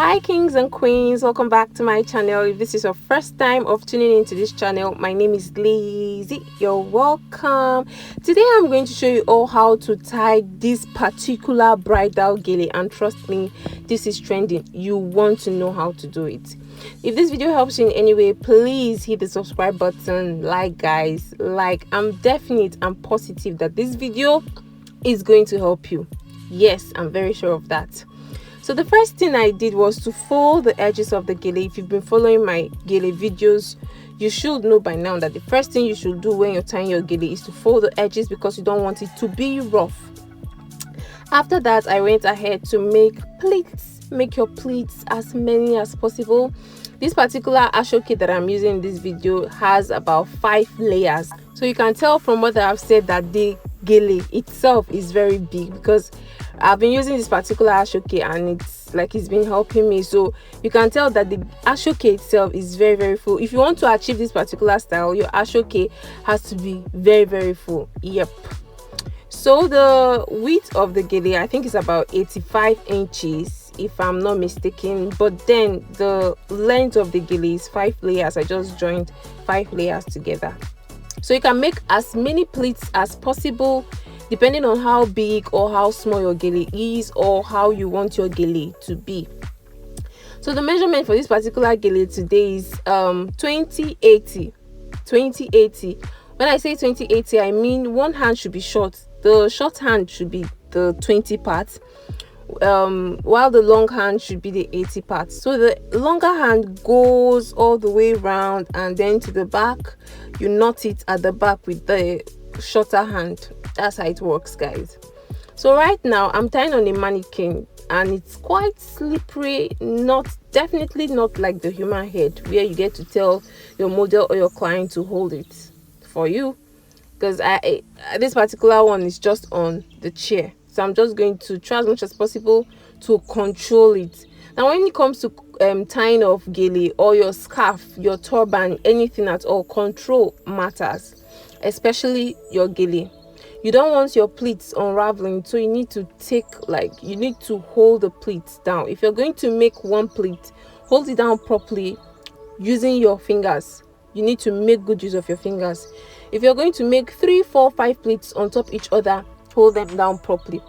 Hi kings and queens, welcome back to my channel. If this is your first time of tuning into this channel, my name is Lizzie. You're welcome. Today I'm going to show you all how to tie this particular bridal gele, and trust me, this is trending. You want to know how to do it. If this video helps you in any way, please hit the subscribe button. Guys, I'm definite and positive that this video is going to help you. Yes, I'm very sure of that. So the first thing I did was to fold the edges of the gele. If you've been following my gele videos, you should know by now that the first thing you should do when you're tying your gele is to fold the edges, because you don't want it to be rough. After that, I went ahead to make pleats. Make your pleats as many as possible. This particular ashoke that I'm using in this video has about 5 layers. So you can tell from what I've said that the gele itself is very big, because I've been using this particular ashoke and it's been helping me. So you can tell that the ashoke itself is very full. If you want to achieve this particular style, your ashoke has to be very full. Yep. So the width of the gele, I think, is about 85 inches if I'm not mistaken, but then the length of the gele is 5 layers. I just joined 5 layers together. So you can make as many pleats as possible depending on how big or how small your gele is, or how you want your gele to be. So the measurement for this particular gele today is 20/80. When I say 20/80, I mean one hand should be short. The short hand should be the 20 parts, while the long hand should be the 80 parts. So the longer hand goes all the way around and then to the back. You knot it at the back with the shorter hand. That's how it works, guys. So right now I'm tying on a mannequin and it's quite slippery, definitely not like the human head where you get to tell your model or your client to hold it for you, because this particular one is just on the chair. So I'm just going to try as much as possible to control it. Now when it comes to tying of gele or your scarf, your turban, anything at all, control matters, especially your gele. You don't want your pleats unraveling, so you need to hold the pleats down. If you're going to make one pleat, hold it down properly using your fingers. You need to make good use of your fingers. If you're going to make 3, 4, 5 pleats on top each other, hold them down properly.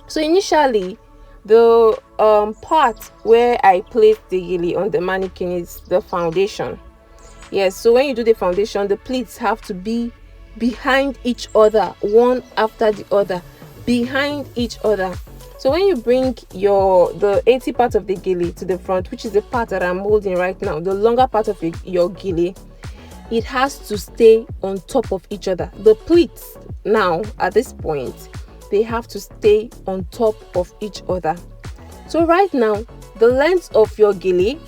So initially, the part where I placed the gele on the mannequin is the foundation. Yes, so when you do the foundation, the pleats have to be behind each other, one after the other, behind each other. So when you bring the 80 part of the gele to the front, which is the part that I'm holding right now, the longer part of your gele, it has to stay on top of each other. The pleats now at this point, they have to stay on top of each other. So right now, the length of your gele,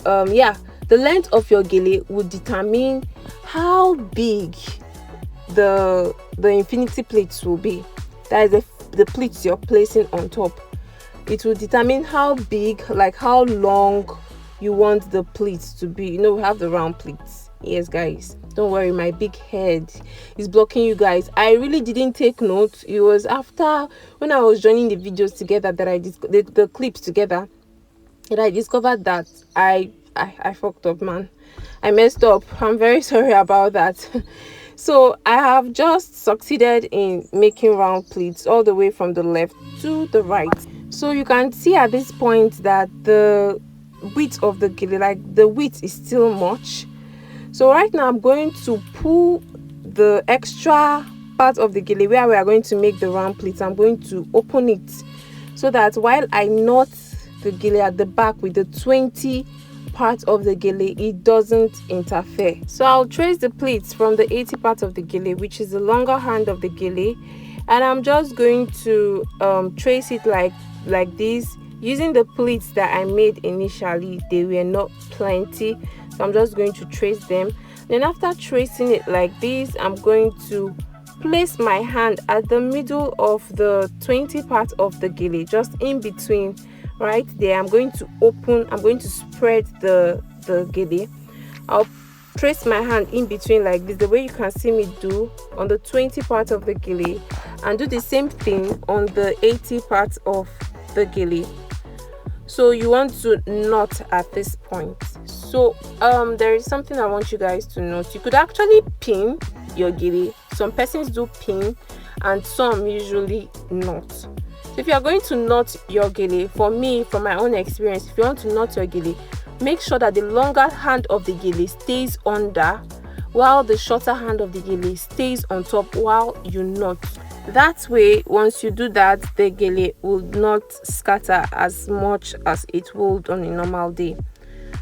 the length of your gele will determine how big the infinity pleats will be. That is the pleats you're placing on top. It will determine how big, how long you want the pleats to be. We have the round pleats. Yes, guys, don't worry, my big head is blocking you guys. I really didn't take note. It was after when I was joining the videos together that the clips together, that I discovered that I fucked up, man. I messed up. I'm very sorry about that. So I have just succeeded in making round pleats all the way from the left to the right. So you can see at this point that the width of the gele, the width is still much. So right now I'm going to pull the extra part of the gele where we are going to make the round pleats. I'm going to open it so that while I knot the gele at the back with the 20 part of the gele, it doesn't interfere. So I'll trace the pleats from the 80 part of the gele, which is the longer hand of the gele, and I'm just going to trace it like this using the pleats that I made initially. They were not plenty, so I'm just going to trace them. Then after tracing it like this, I'm going to place my hand at the middle of the 20 part of the gele, just in between right there. I'm going to spread the gele. I'll trace my hand in between like this, the way you can see me do on the 20 part of the gele, and do the same thing on the 80 part of the gele. So you want to knot at this point. So there is something I want you guys to note. You could actually pin your gele. Some persons do pin and some usually knot. So if you are going to knot your gele, for me, from my own experience, if you want to knot your gele, make sure that the longer hand of the gele stays under, while the shorter hand of the gele stays on top while you knot. That way, once you do that, the gele will not scatter as much as it would on a normal day.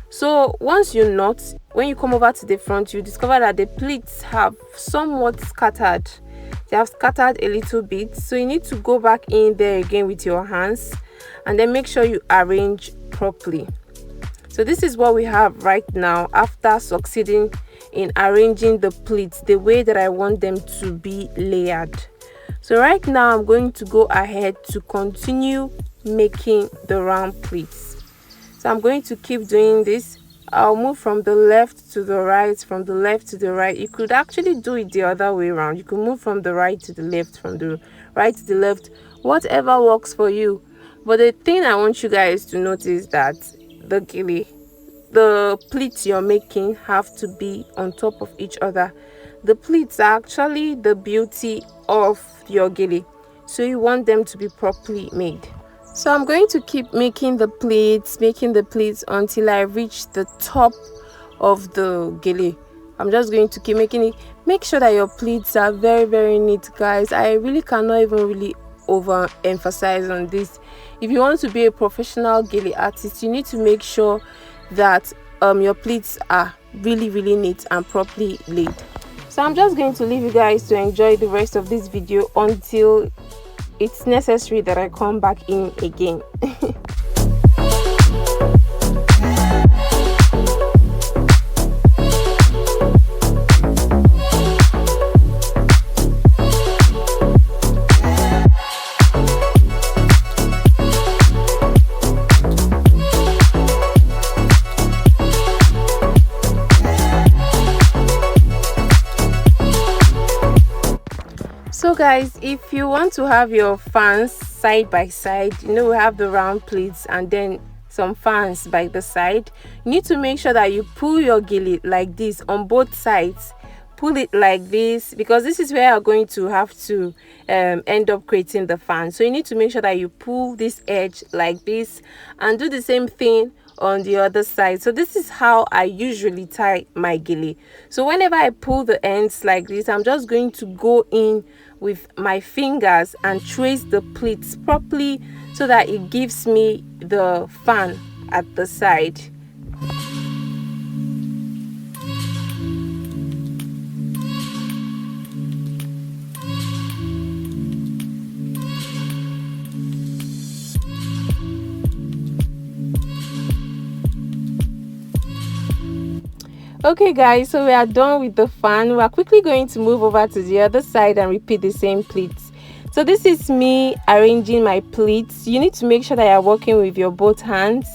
So once you knot, when you come over to the front, you discover that the pleats have somewhat scattered. They have scattered a little bit, so you need to go back in there again with your hands and then make sure you arrange properly. So this is what we have right now after succeeding in arranging the pleats the way that I want them to be layered. So right now I'm going to go ahead to continue making the round pleats. So I'm going to keep doing this. I'll move from the left to the right, from the left to the right. You could actually do it the other way around. You could move from the right to the left, from the right to the left, whatever works for you. But the thing I want you guys to notice that the gele, the pleats you're making have to be on top of each other. The pleats are actually the beauty of your gele, so you want them to be properly made. So I'm going to keep making the pleats until I reach the top of the gele. I'm just going to keep making it. Make sure that your pleats are very, very neat, guys. I really cannot even really overemphasize on this. If you want to be a professional gele artist, you need to make sure that your pleats are really, really neat and properly laid. So I'm just going to leave you guys to enjoy the rest of this video until it's necessary that I come back in again. So guys, if you want to have your fans side by side, we have the round pleats and then some fans by the side, you need to make sure that you pull your gele like this on both sides. Pull it like this, because this is where you're going to have to end up creating the fan. So you need to make sure that you pull this edge like this and do the same thing on the other side. So this is how I usually tie my gele. So whenever I pull the ends like this, I'm just going to go in with my fingers and trace the pleats properly so that it gives me the fan at the side. Okay guys, so we are done with the fan. We are quickly going to move over to the other side and repeat the same pleats. So this is me arranging my pleats. You need to make sure that you're working with your both hands.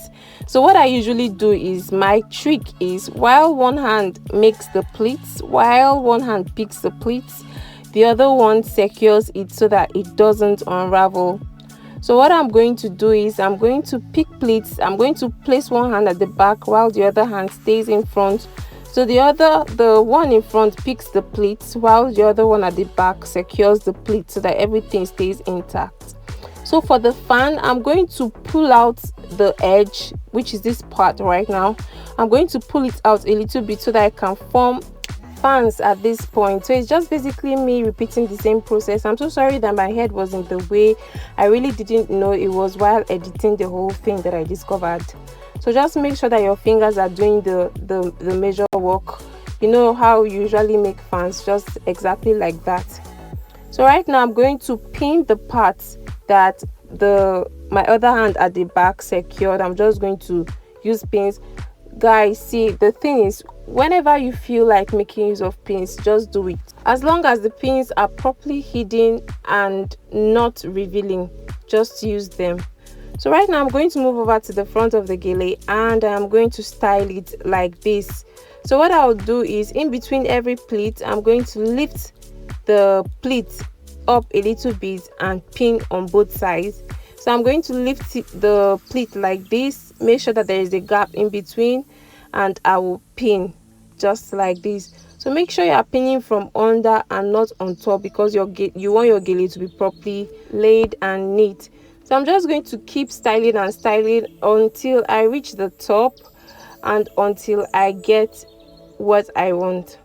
So what I usually do is, my trick is, while one hand makes the pleats, while one hand picks the pleats, the other one secures it so that it doesn't unravel. So what I'm going to do is, I'm going to pick pleats. I'm going to place one hand at the back while the other hand stays in front. So the one in front picks the pleats while the other one at the back secures the pleats so that everything stays intact. So for the fan, I'm going to pull out the edge, which is this part right now. I'm going to pull it out a little bit so that I can form fans at this point. So it's just basically me repeating the same process. I'm so sorry that my head was in the way. I really didn't know it was while editing the whole thing that I discovered. So just make sure that your fingers are doing the measure work. You know how you usually make fans, just exactly like that. So right now I'm going to pin the parts that my other hand at the back secured. I'm just going to use pins. Guys, see, the thing is, whenever you feel like making use of pins, just do it. As long as the pins are properly hidden and not revealing, just use them. So right now I'm going to move over to the front of the gele and I'm going to style it like this. So what I'll do is, in between every pleat, I'm going to lift the pleat up a little bit and pin on both sides. So I'm going to lift the pleat like this, make sure that there is a gap in between, and I will pin just like this. So make sure you are pinning from under and not on top, because you want your gele to be properly laid and neat. So I'm just going to keep styling and styling until I reach the top and until I get what I want.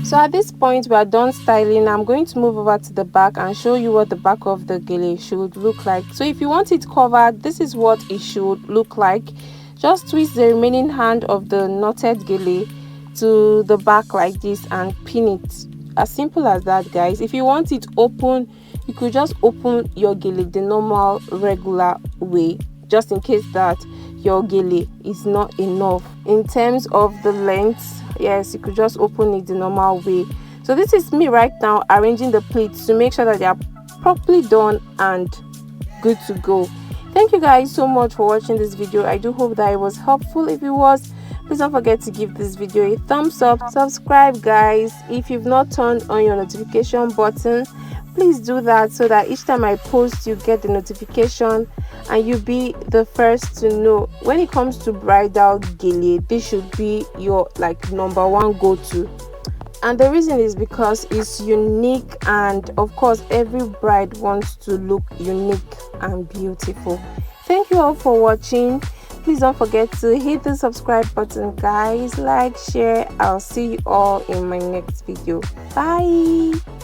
So at this point we are done styling. I'm going to move over to the back and show you what the back of the gele should look like. So if you want it covered, this is what it should look like. Just twist the remaining hand of the knotted gele to the back like this and pin it. As simple as that, guys. If you want it open, you could just open your gele the normal regular way, just in case that your gele is not enough in terms of the length. Yes, you could just open it the normal way. So this is me right now arranging the pleats to make sure that they are properly done and good to go. Thank you guys so much for watching this video. I do hope that it was helpful. If it was, please don't forget to give this video a thumbs up. Subscribe, guys. If you've not turned on your notification button, please do that, so that each time I post you get the notification and you be the first to know. When it comes to bridal gele, this should be your #1 go-to, and the reason is because it's unique, and of course every bride wants to look unique and beautiful. Thank you all for watching. Please don't forget to hit the subscribe button, guys. Like, share. I'll see you all in my next video. Bye.